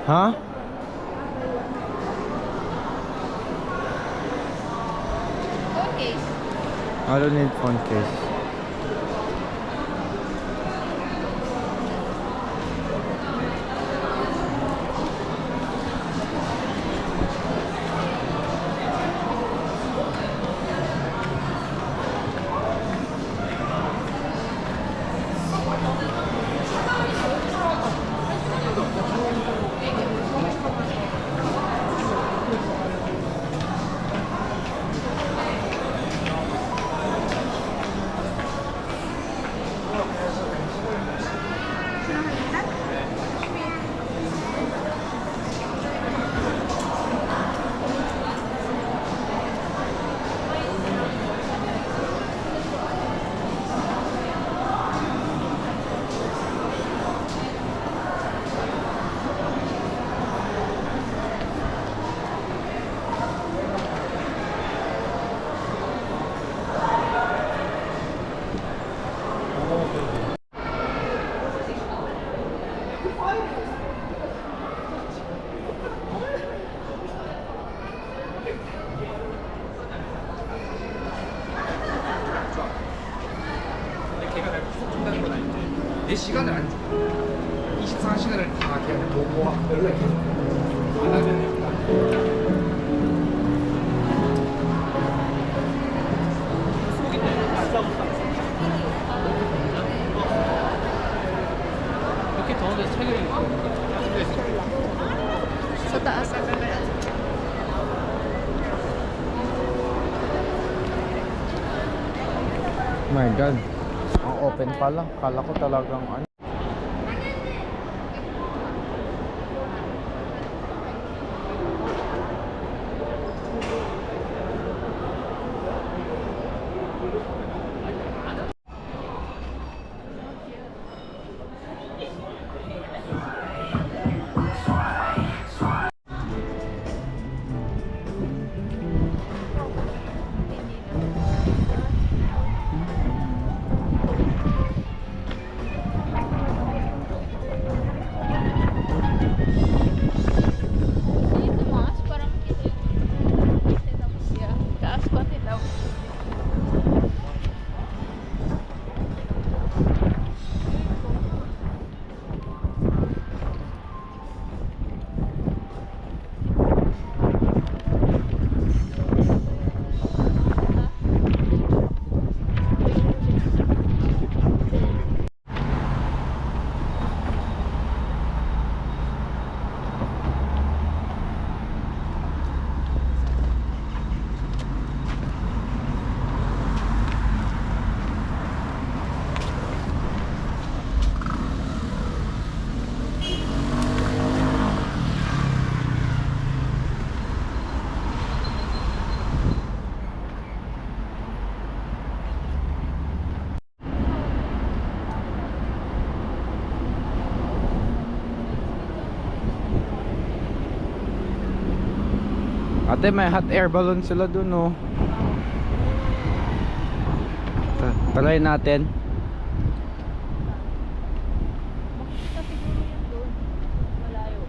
Ha? Okay. I don't need phone case. 걔가 날 속준다는 건 알지. 내 시간을 안 줘. 24시간을 다 걔한테 보고 연락해. 안 하면 일단 속인데 안 싸웠다. 이렇게 더운데 책을 읽고 Sa taas. My God. Ang open pala. Kala ko talagang ano. Dito mas, para makita yung tapos siya. Taas pa titaw. Ate, may hot air balloon sila dun, oh. Try natin. Makikita siguro yan doon. Malayo.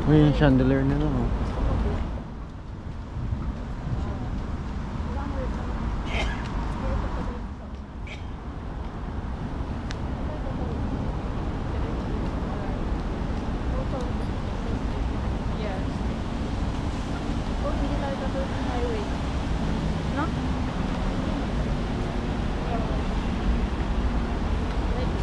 Uy, yung chandelier nila, oh. Yes. Oh, hindi tayo tatawid ng highway. No? Like,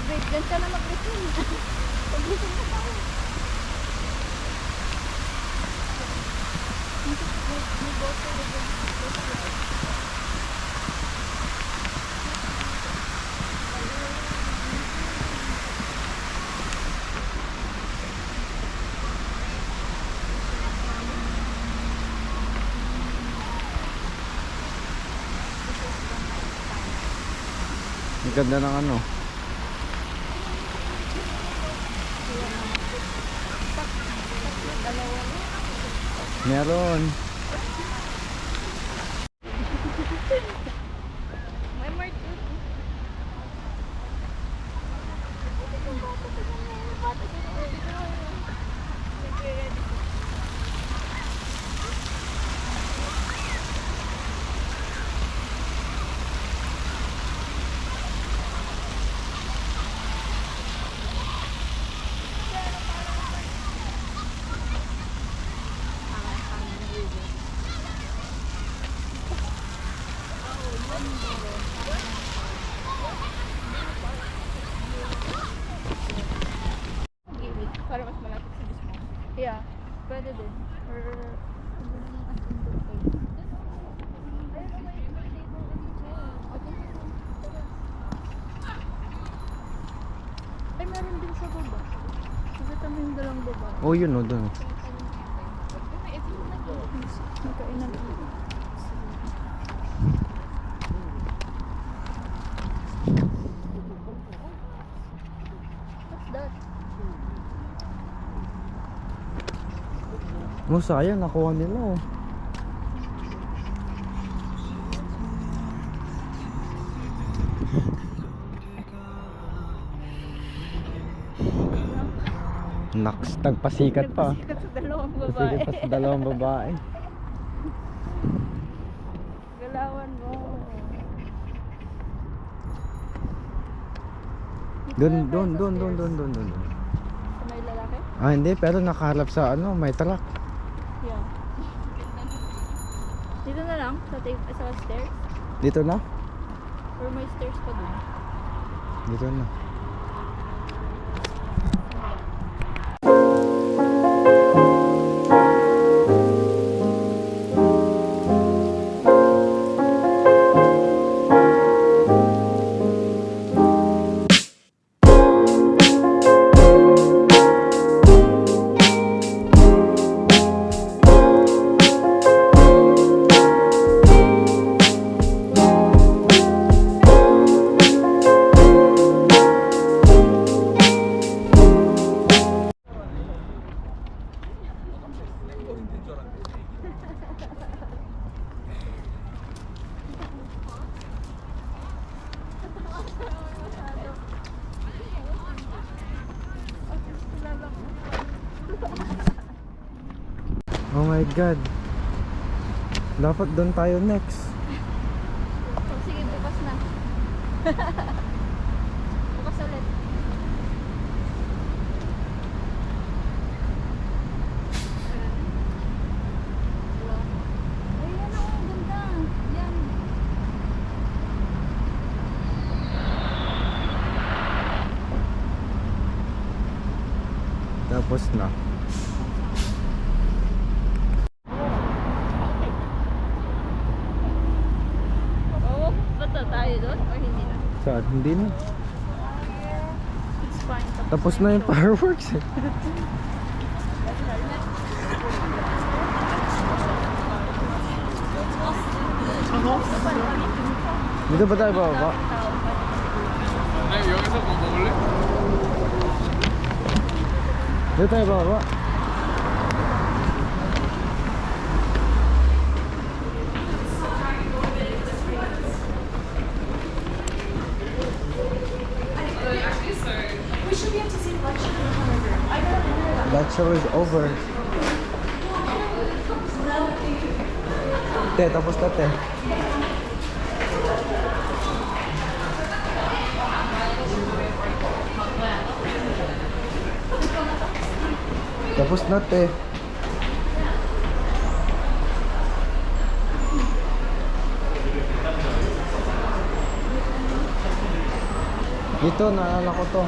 Babe, dyan ka na mag-refill. Mag-refill ka tayo. May bottle na dyan. Ang ganda ng ano. Meron. May more tooth. Gilid, para mas malapit sa mismo. Yeah, pwede din. Or, ay, meron din sa baba. Nakita mo yung dalang baba. Oh, yun o, dun. Nagkainan ulit. What's that? Oh, sayang, nakuha nila oh. Naks, nagpasikat pa. Nagpasikat sa dalawang babae. Pasikat pa sa dalawang babae. Galawan mo. Doon. Sa may lalaki? Ah, hindi, pero nakaharap sa ano, may truck. Yeah. Dito na lang? Sa stairs? Dito na? Or may stairs pa dun? Dito na. Oh my god. Dapat doon tayo next. Oh, sige, bukas na. Bukas ulit. Ay, yan o, ganda. Yan. Tapos na. Oo, basta tayo doon or hindi na? Saan? Hindi na. It's fine. Tapos na yung fireworks eh. Dito ba tayo bababa? 여기서 뭐 먹을래? Dito tayo bababa. We should be able to see the lecture in the corner. That show is over. Te, tapos na te. Tapos na te. Ito, naalala ko to.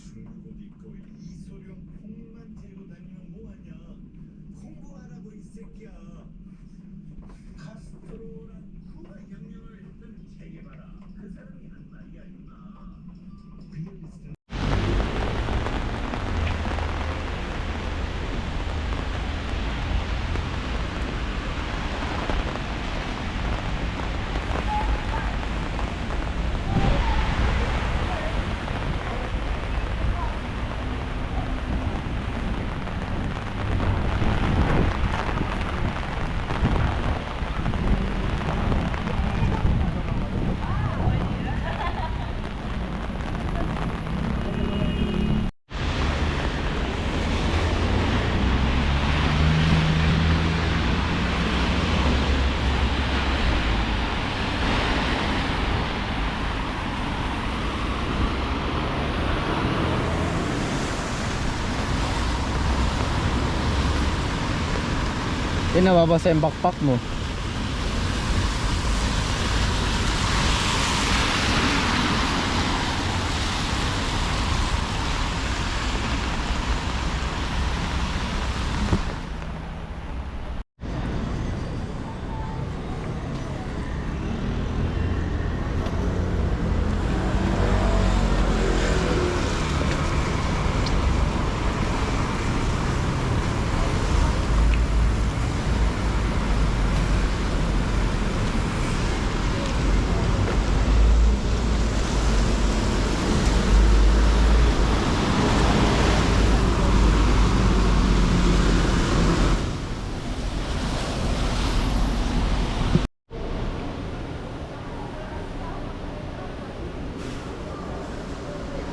중국어 니꺼 이소룡 콩만 들고 다니면 뭐하냐 공부하라고 이 새끼야 카스트로란 쿠바 혁명을 했던 체게바라 그 사람이 한 말이야 임마 비엘리스트 Nababasa yung backpack mo.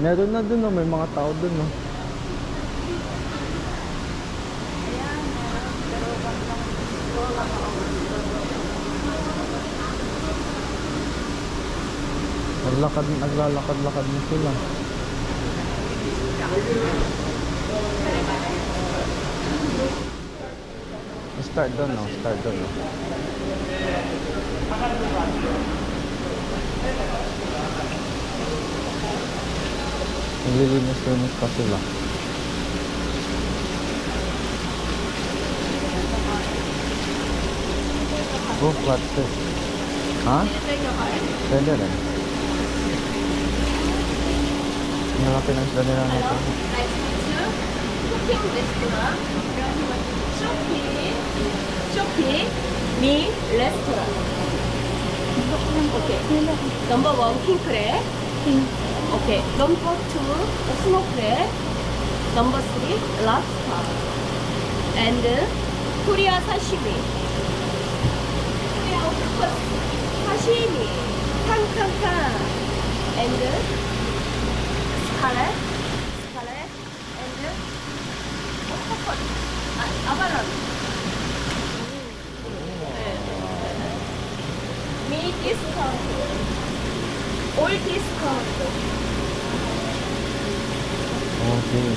Meron na dun, oh. May mga tao dun, oh. Naglalakad-lakad na sila. Start dun, oh. Start dun, oh. Naglilinis-linis pa sila. Oh, what's this? Ha? Pwede rin. Yung mga pinansya nila nito. 쇼핑 레스토랑. 쇼핑 미 레스토랑. 오케이. 넘버 1 킹크랩. 오케이. 넘버 2 스모크랩. 넘버 3 랍스터. and 코리아 사시미. 코리아 오토커스 사시미. 탕탕탕. and 스칼렛. and 오토커스. 아바란. 미 디스카운트. 올 디스카운트. Okay.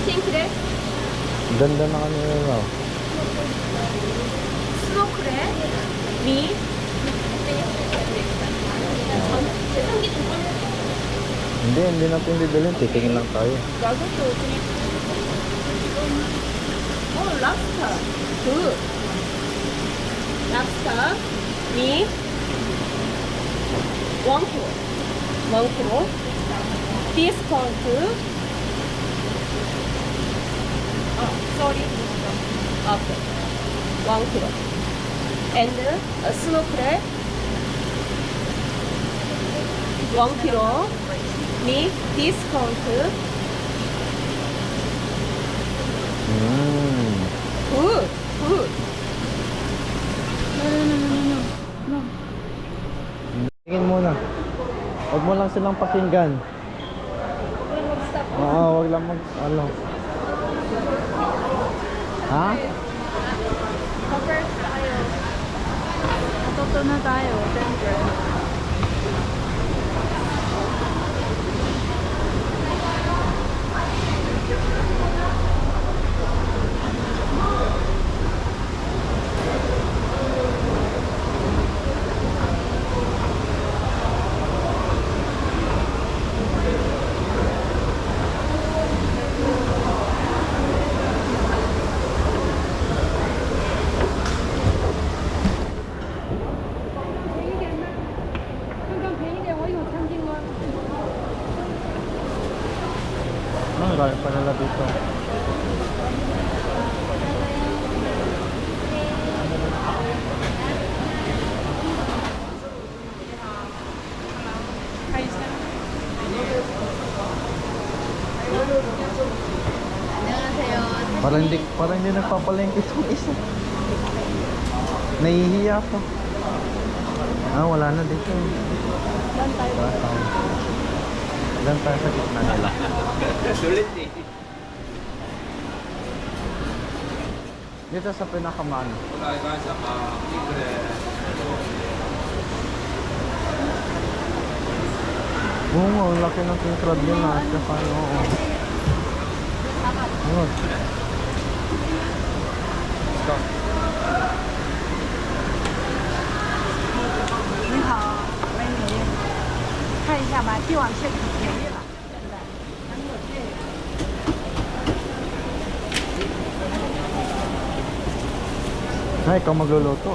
킹크랩. Ganda na kanila. 스노크랩. 미. Hindi natin bibilhin. Titingin lang tayo. 나도 랍스터. 굿. 랍스터. 미. 1kg. 디스카운트. sorry. 오케이. 1kg. and 스노크랩. 1kg. 미 디스카운트. 굿. Tingin muna. Huwag mo lang silang pakinggan. Oo, huwag lang ano. Ha? Cover tayo. Matuto na tayo, siyempre. Gaya pa nila dito. 안녕하세요. Parang hindi nagpapalengke itong isa. Nahihiya pa. Ah, wala na dito. Diyan tayo sa gitna nila. Dito sa pinakamaan. Oo nga, ang laki ng king crab yun na. Tsaka, oo. Yun. Let's go. 你好，美女，看一下吧，帝王蟹挺便宜了，现在还没有退。 Ay, ikaw magluluto.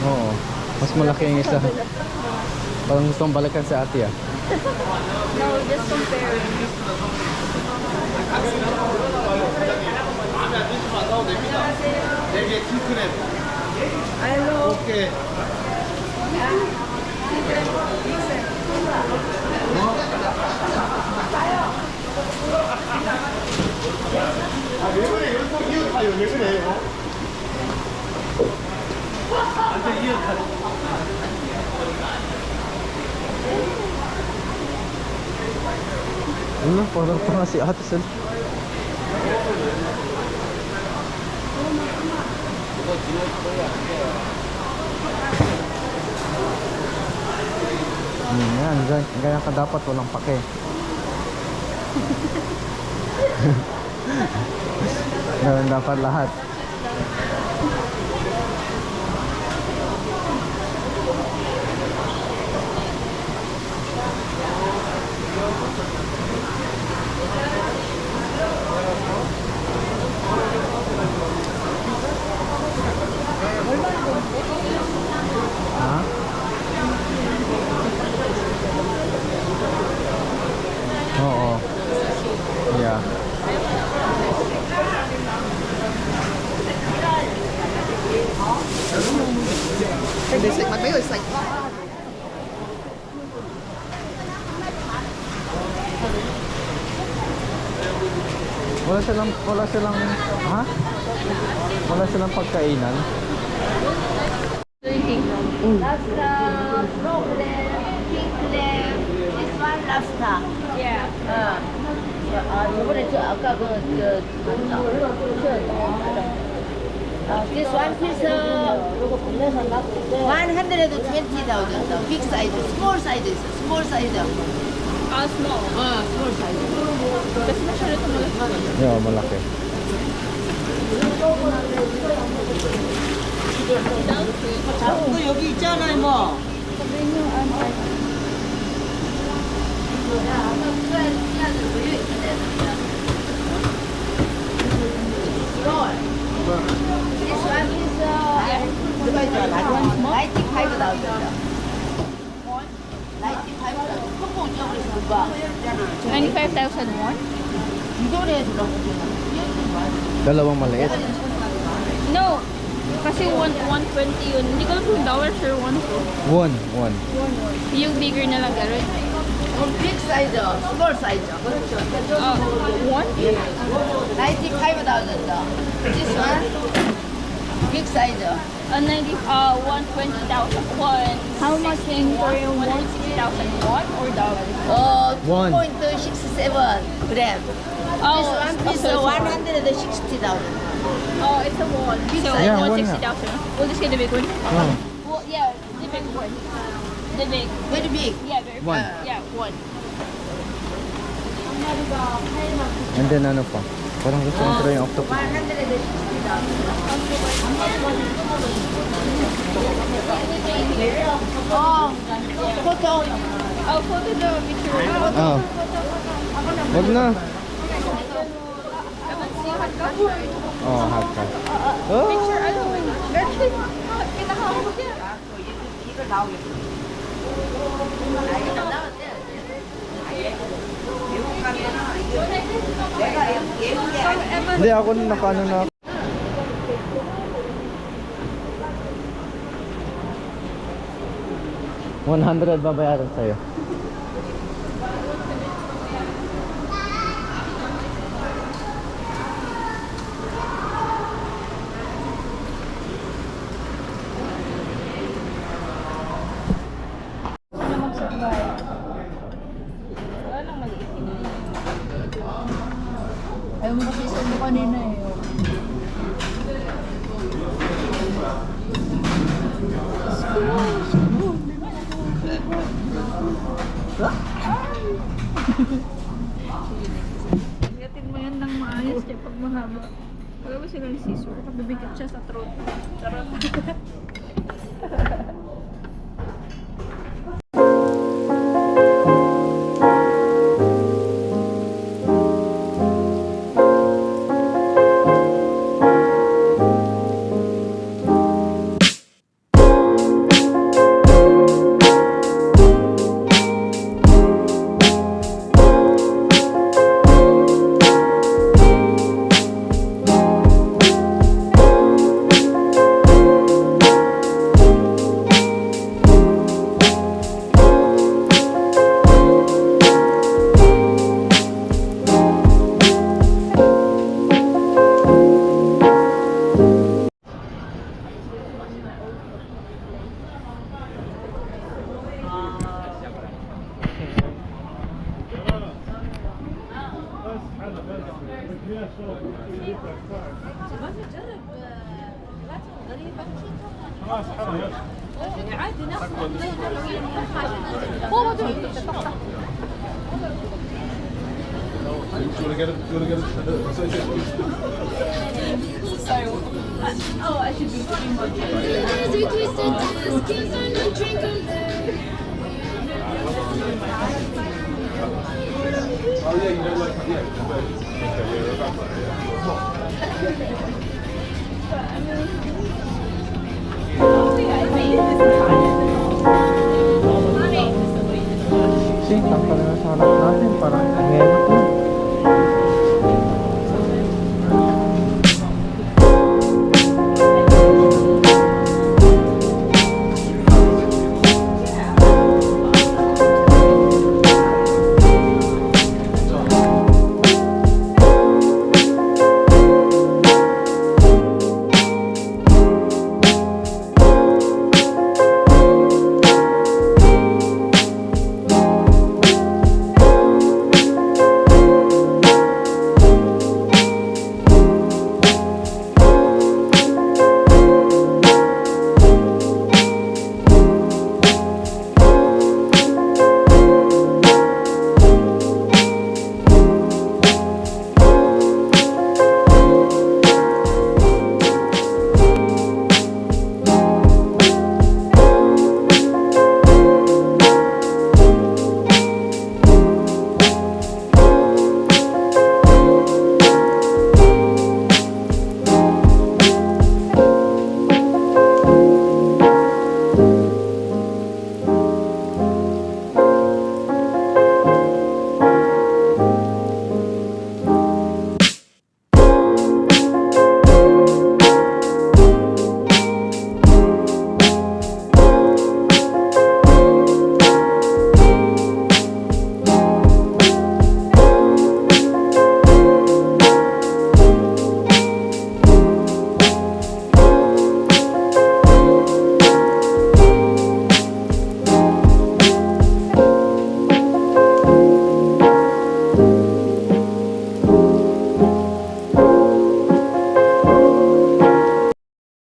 Oo. Mas malaki yung isa. Parang gusto kong balikan si ate ah. No, just comparing. Ano, parang tanga si ate sila. Yan, ganyan ka dapat, walang pake. Ganyan dapat lahat. Ha? Oo. Yeah. Wala silang, ha? Wala silang pagkainan. Drinking. Lobster, frog leg, pink leg, this one lobster. Yeah. 이번에 저 아까 this one piece 120,000. Big size, small size, small size. Small. Small size. Kasi masyado ito malaki. Yeah, malaki. 자꾸 여기 있잖아요, 뭐. This one is 95,000. 95,000. 콩콩 지어버렸어, 오빠. 95,000 won? 이거래 들어가고. Dalawang maliit. No. Kasi 120 yun. Hindi ko alam kung dollars or won to. One. Yung bigger na lang gano'n. big size, small size. Won? 95,000. This one Big size. 120,000 won. How much in Korean won? 160,000 won or dollar? One. 2.67 gram. This one piece okay, 160,000. Oh, it's a won. So Yeah, won 160,000. We'll just get the big one. Oh, Well, yeah, the big one. The big. Very big. Yeah, very big. One. Yeah, one. and then ano pa? Parang gusto kong try yung octopus. 160,000. Oh, photo. Oh, photo the picture. Ah. Wag na. Oh, hot ka. Oh. Picture, ano? Kinakahawag yan. Hindi ako nakaano na. $100 babayaran sa'yo. Ayaw mo kasi sa mo kanina eh. Gatin mo yan ng maayos niya pag mahaba. Wala ba silang scissor? Bibigit siya sa throat. Charot.